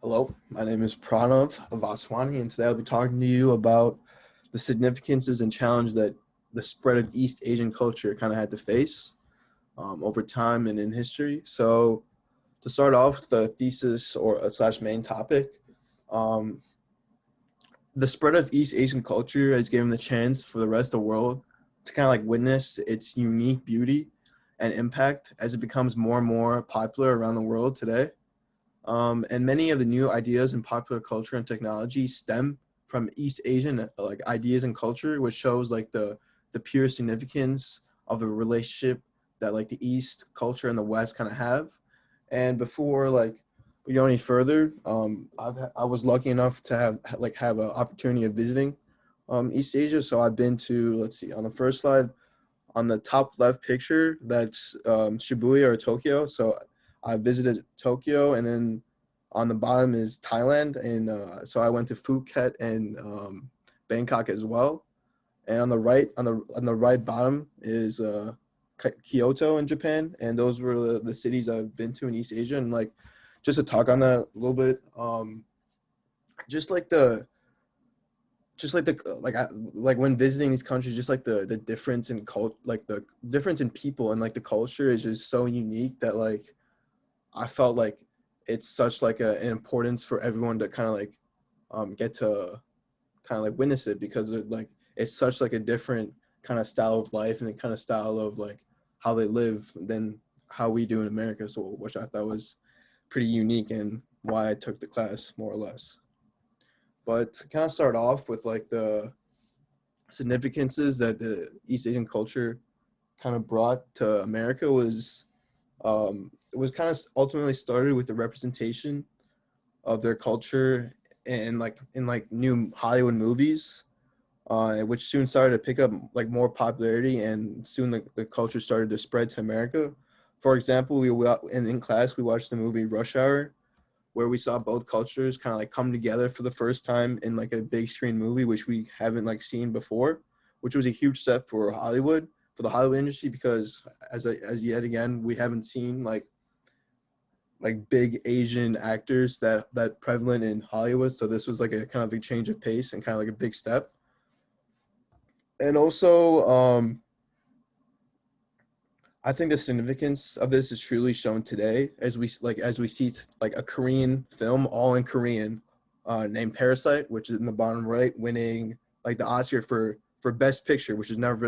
Hello, my name is Pranav Vaswani, and today I'll be talking to you about the significances and challenge that the spread of East Asian culture kind of had to face over time and in history. So, to start off, the thesis or slash main topic, um, the spread of East Asian culture has given the chance for the rest of the world to kind of like witness its unique beauty and impact as it becomes more and more popular around the world today. And many of the new ideas in popular culture and technology stem from East Asian like ideas and culture, which shows like the pure significance of the relationship that like the East culture and the West kind of have. And before like we go any further, I was lucky enough to have an opportunity of visiting East Asia. So I've been to, let's see, on the first slide, on the top left picture, that's Shibuya or Tokyo. So I visited Tokyo, and then on the bottom is Thailand, and so I went to Phuket and Bangkok as well. And on the right bottom is Kyoto in Japan, and those were the cities I've been to in East Asia. And like just to talk on that a little bit, just like the like when visiting these countries, just like the difference in like the difference in people and like the culture is just so unique that like I felt like it's such like an importance for everyone to kind of like get to kind of like witness it, because like it's such like a different kind of style of life and the kind of style of like how they live than how we do in America. So which I thought was pretty unique and why I took the class more or less. But to kind of start off with like the significances that the East Asian culture kind of brought to America it was kind of ultimately started with the representation of their culture and like in like new Hollywood movies, which soon started to pick up like more popularity, and soon the culture started to spread to America. For example, in class we watched the movie Rush Hour, where we saw both cultures kind of like come together for the first time in like a big screen movie, which we haven't like seen before, which was a huge step for Hollywood, for the Hollywood industry, because as yet again we haven't seen like big Asian actors that prevalent in Hollywood. So this was like a kind of a change of pace and kind of like a big step. And also, I think the significance of this is truly shown today as we see like a Korean film all in Korean, named Parasite, which is in the bottom right, winning like the Oscar for Best Picture, which is never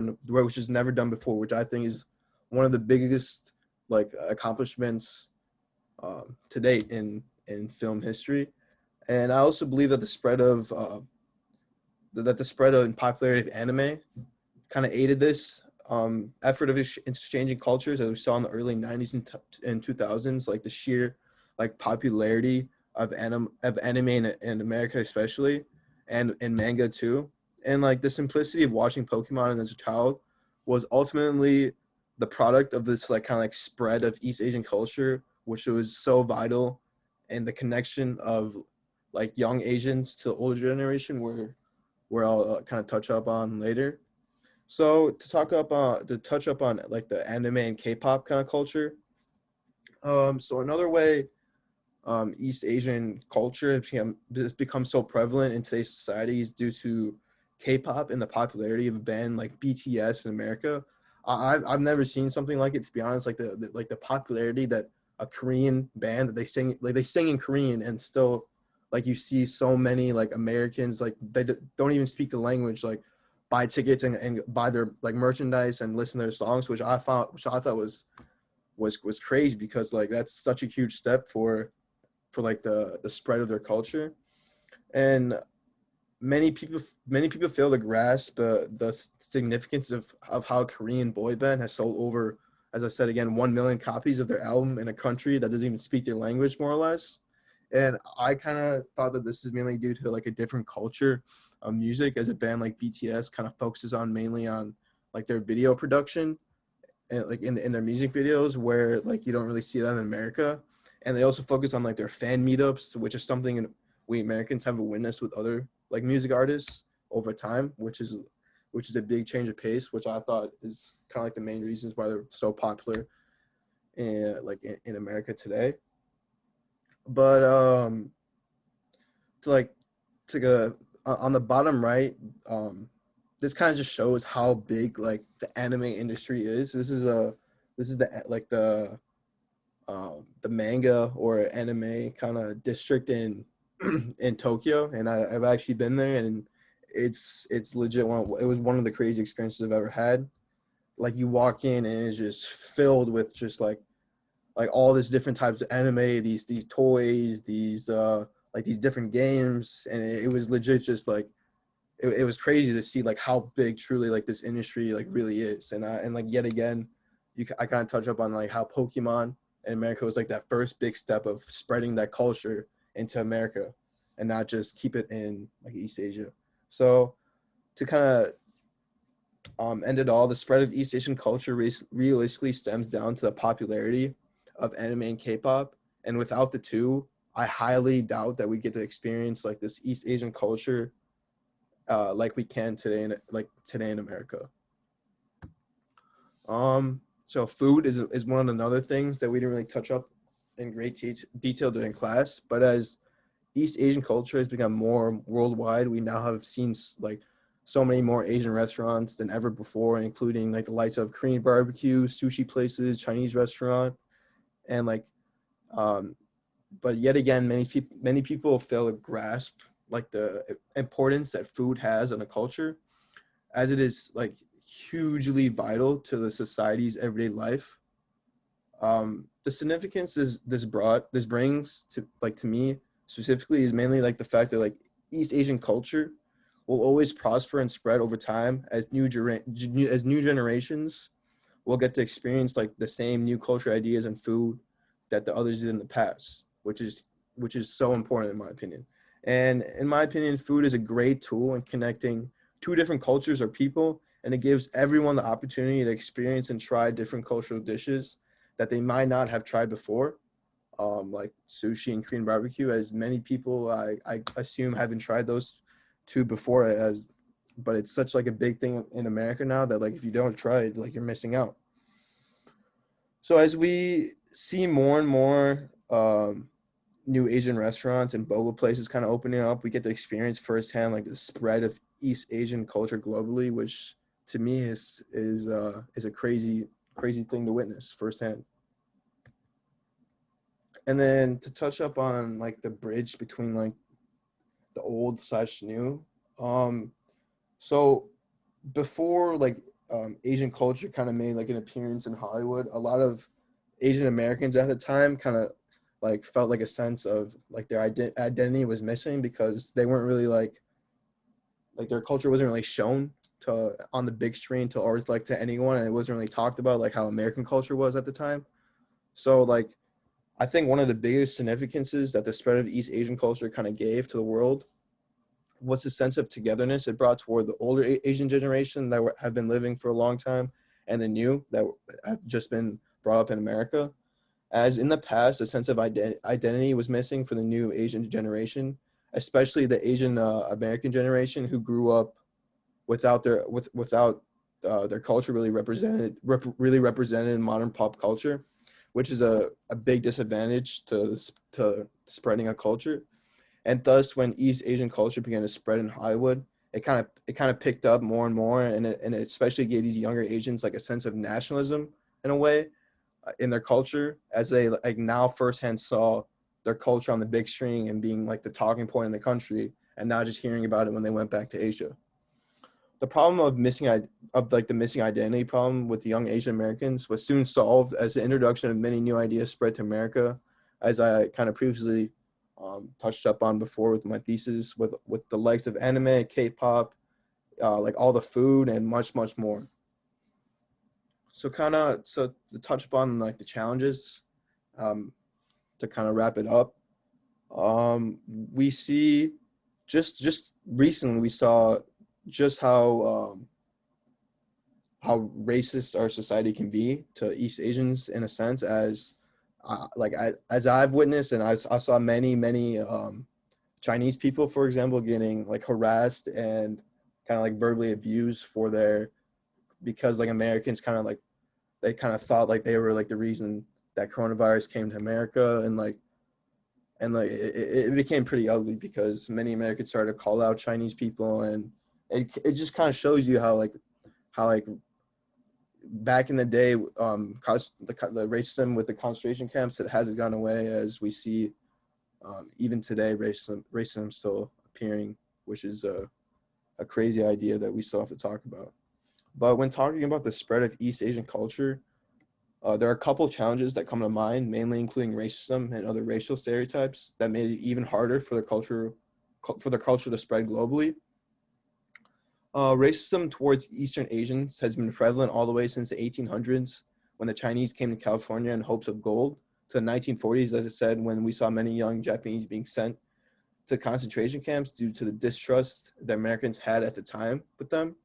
done before, which I think is one of the biggest like accomplishments to date in film history. And I also believe that the spread of popularity of anime kind of aided this effort of exchanging cultures, as we saw in the early 90s and 2000s, like the sheer like popularity of anime in America especially, and in manga too. And like the simplicity of watching Pokemon as a child was ultimately the product of this like kind of like spread of East Asian culture, which was so vital, and the connection of like young Asians to the older generation, where I'll kind of touch up on later. So to touch up on like the anime and K-pop kind of culture. So another way East Asian culture has become so prevalent in today's society is due to K-pop and the popularity of a band like BTS in America. I've never seen something like it, to be honest. Like the popularity that a Korean band that they sing in Korean, and still like you see so many like Americans like they don't even speak the language, like buy tickets and buy their like merchandise and listen to their songs, which I thought was crazy, because like that's such a huge step for like the spread of their culture. And many people fail to grasp the significance of how a Korean boy band has sold over, as I said again, 1 million copies of their album in a country that doesn't even speak their language, more or less. And I kind of thought that this is mainly due to like a different culture of music, as a band like BTS kind of focuses on mainly on like their video production and like in their music videos, where like you don't really see that in America. And they also focus on like their fan meetups, which is something we Americans have witnessed with other like music artists over time, which is a big change of pace, which I thought is kind of like the main reasons why they're so popular in America today. But to like to go on the bottom right, this kind of just shows how big like the anime industry is. This is the manga or anime kind of district in in Tokyo, and I've actually been there, and it's legit it was one of the crazy experiences I've ever had. Like you walk in and it's just filled with just like all these different types of anime, these toys, these like these different games, and it was legit just like it was crazy to see like how big truly like this industry like really is. And like yet again, I kind of touch up on like how Pokemon in America was like that first big step of spreading that culture into America, and not just keep it in like East Asia. So to kind of end it all, the spread of East Asian culture realistically stems down to the popularity of anime and K-pop, and without the two, I highly doubt that we get to experience like this East Asian culture like we can today in America. So food is one of the other things that we didn't really touch up in great detail during class, but as East Asian culture has become more worldwide, we now have seen like so many more Asian restaurants than ever before, including like the likes of Korean barbecue, sushi places, Chinese restaurant, and like um, but yet again, many people fail to grasp like the importance that food has on a culture, as it is like hugely vital to the society's everyday life. The significance this brings to like to me specifically is mainly like the fact that like East Asian culture will always prosper and spread over time as new generations will get to experience like the same new culture ideas and food that the others did in the past, which is so important in my opinion. And in my opinion, food is a great tool in connecting two different cultures or people, and it gives everyone the opportunity to experience and try different cultural dishes that they might not have tried before, like sushi and Korean barbecue, as many people I assume haven't tried those two before, as but it's such like a big thing in America now that like if you don't try it, like you're missing out. So as we see more and more new Asian restaurants and boba places kind of opening up, we get to experience firsthand like the spread of East Asian culture globally, which to me is a crazy thing to witness firsthand. And then to touch up on like the bridge between like the old slash new, um, so before like Asian culture kind of made like an appearance in Hollywood, a lot of Asian Americans at the time kind of like felt like a sense of like their identity was missing because they weren't really like their culture wasn't really shown to on the big screen to or like to anyone, and it wasn't really talked about like how American culture was at the time. So like I think one of the biggest significances that the spread of East Asian culture kind of gave to the world was the sense of togetherness it brought toward the older Asian generation that have been living for a long time, and the new that have just been brought up in America. As in the past, a sense of identity was missing for the new Asian generation, especially the Asian American generation who grew up without their culture really really represented in modern pop culture, which is a big disadvantage to spreading a culture. And thus, when East Asian culture began to spread in Hollywood, it kind of picked up more and more, and it especially gave these younger Asians like a sense of nationalism in a way in their culture, as they like now firsthand saw their culture on the big screen and being like the talking point in the country, and not just hearing about it when they went back to Asia. The problem of the missing identity problem with the young Asian Americans was soon solved as the introduction of many new ideas spread to America, as I kind of previously touched up on before with my thesis, with the likes of anime, K-pop, like all the food and much more. So to touch upon like the challenges, um, to kind of wrap it up, we see just recently we saw just how racist our society can be to East Asians in a sense, as as I've witnessed, and I saw many Chinese people, for example, getting like harassed and kind of like verbally abused for their because like Americans kind of like they kind of thought like they were like the reason that coronavirus came to America, and like and like it became pretty ugly because many Americans started to call out Chinese people, and it just kind of shows you how like back in the day, the racism with the concentration camps, it hasn't gone away, as we see even today. Racism still appearing, which is a crazy idea that we still have to talk about. But when talking about the spread of East Asian culture, there are a couple challenges that come to mind, mainly including racism and other racial stereotypes that made it even harder for the culture to spread globally. Racism towards Eastern Asians has been prevalent all the way since the 1800s, when the Chinese came to California in hopes of gold, to the 1940s, as I said, when we saw many young Japanese being sent to concentration camps due to the distrust that Americans had at the time with them.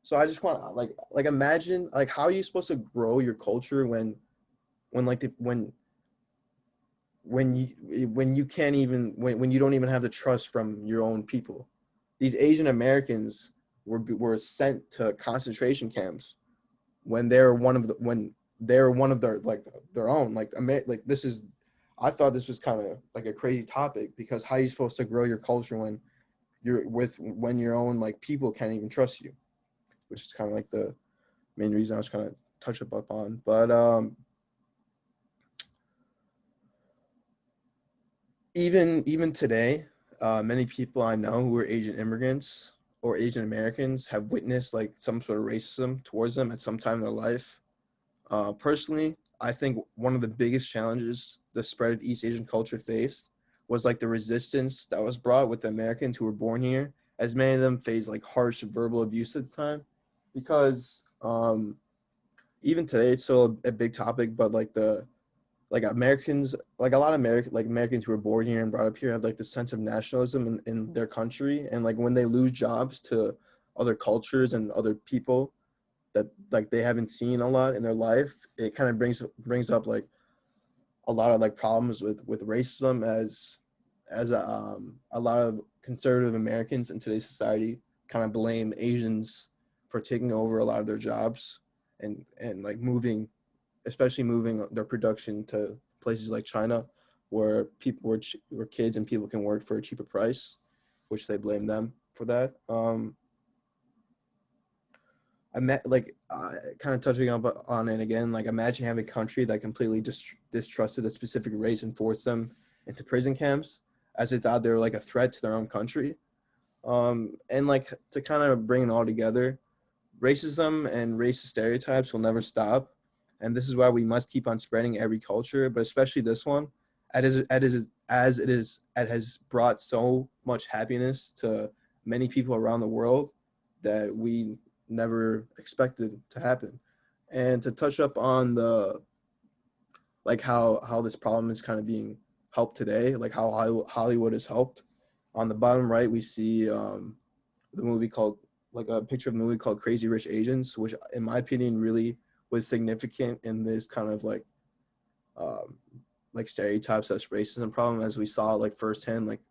So I just want to imagine, like, how are you supposed to grow your culture when like the, when you can't even, when you don't even have the trust from your own people. These Asian Americans were sent to concentration camps when they're one of their, like, their own, like this is, I thought this was kind of like a crazy topic, because how are you supposed to grow your culture when your own, like, people can't even trust you, which is kind of like the main reason I was kind of touch up on. But even today, many people I know who are Asian immigrants or Asian Americans have witnessed like some sort of racism towards them at some time in their life. Personally, I think one of the biggest challenges the spread of East Asian culture faced was like the resistance that was brought with the Americans who were born here, as many of them faced like harsh verbal abuse at the time, because even today it's still a big topic, but like Americans, like a lot of Americans who were born here and brought up here have like the sense of nationalism in their country, and like when they lose jobs to other cultures and other people that like they haven't seen a lot in their life, it kind of brings up like a lot of like problems with racism, as a lot of conservative Americans in today's society kind of blame Asians for taking over a lot of their jobs, and like especially moving their production to places like China, where where kids and people can work for a cheaper price, which they blame them for that. I met like kind of touching up on it again. Like, imagine having a country that completely distrusted a specific race and forced them into prison camps, as they thought they were like a threat to their own country. And like, to kind of bring it all together, racism and racist stereotypes will never stop, and this is why we must keep on spreading every culture, but especially this one, it has brought so much happiness to many people around the world that we never expected to happen. And to touch up on the like how this problem is kind of being helped today, like how Hollywood has helped. On the bottom right, we see the movie called, like, a picture of a movie called Crazy Rich Asians, which in my opinion really was significant in this kind of um, like stereotypes as racism problem, as we saw like firsthand, like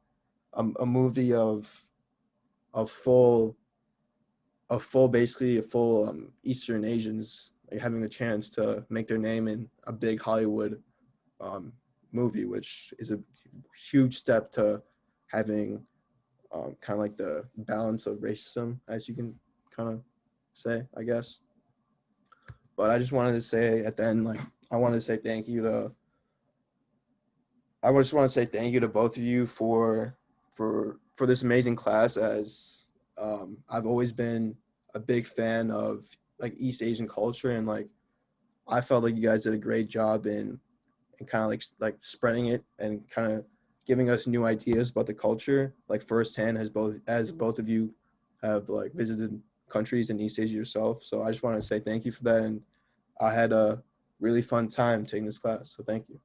a movie of full basically a full Eastern Asians like having the chance to make their name in a big Hollywood um, movie, which is a huge step to having kind of like the balance of racism, as you can kind of say, I guess. But I just wanted to say at the end, like, I wanted to say thank you to I just want to say thank you to both of you for this amazing class, as I've always been a big fan of like East Asian culture, and like I felt like you guys did a great job in kind of like spreading it and kind of giving us new ideas about the culture, like firsthand, as both of you have like visited countries in East Asia yourself. So I just want to say thank you for that, and I had a really fun time taking this class. So thank you.